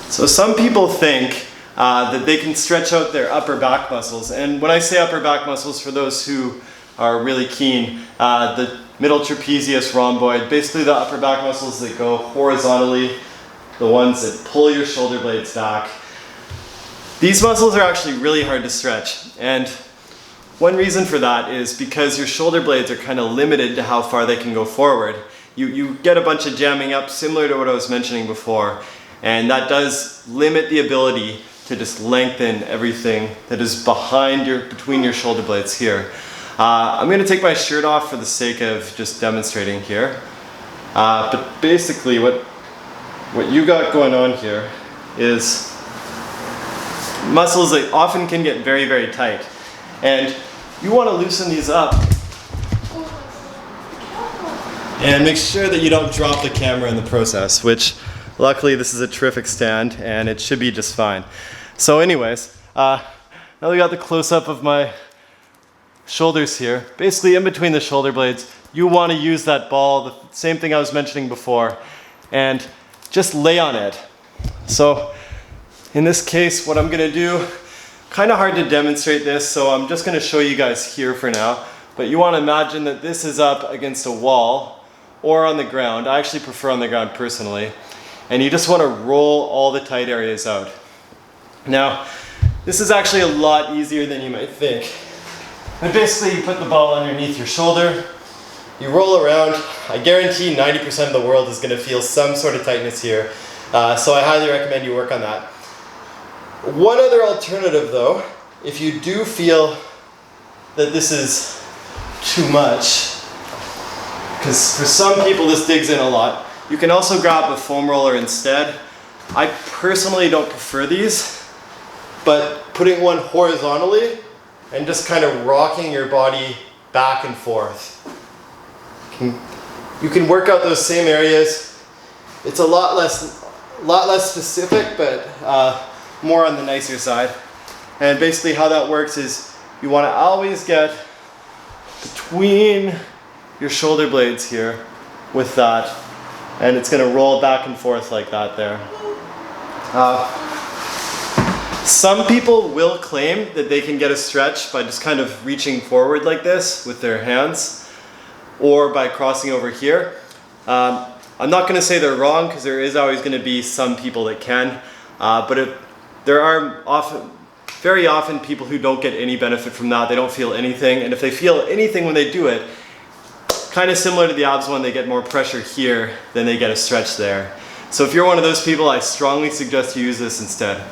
So some people think that they can stretch out their upper back muscles. And when I say upper back muscles, for those who are really keen, the middle trapezius rhomboid, basically the upper back muscles that go horizontally, the ones that pull your shoulder blades back. These muscles are actually really hard to stretch. And one reason for that is because your shoulder blades are kind of limited to how far they can go forward. You get a bunch of jamming up, similar to what I was mentioning before, and that does limit the ability to just lengthen everything that is between your shoulder blades here. I'm going to take my shirt off for the sake of just demonstrating here. But basically what you got going on here is muscles that often can get very, very tight. And you want to loosen these up and make sure that you don't drop the camera in the process, which luckily this is a terrific stand and it should be just fine. So anyways, now we got the close-up of my shoulders here. Basically in between the shoulder blades, you want to use that ball, the same thing I was mentioning before, and just lay on it. So in this case, what I'm going to do, kind of hard to demonstrate this, so I'm just going to show you guys here for now, but you want to imagine that this is up against a wall or on the ground. I actually prefer on the ground personally. And you just want to roll all the tight areas out. Now, this is actually a lot easier than you might think. But basically, you put the ball underneath your shoulder, you roll around. I guarantee 90% of the world is going to feel some sort of tightness here. So I highly recommend you work on that. One other alternative though, if you do feel that this is too much, because for some people this digs in a lot, you can also grab a foam roller instead. I personally don't prefer these, but putting one horizontally and just kind of rocking your body back and forth. You can work out those same areas. It's a lot less specific, but more on the nicer side. And basically how that works is you want to always get between your shoulder blades here with that, and it's going to roll back and forth like that there. Some people will claim that they can get a stretch by just kind of reaching forward like this with their hands or by crossing over here. I'm not going to say they're wrong, because there is always going to be some people that can, but there are very often people who don't get any benefit from that. They don't feel anything, and if they feel anything when they do it, kind of similar to the abs one, they get more pressure here than they get a stretch there. So if you're one of those people, I strongly suggest you use this instead.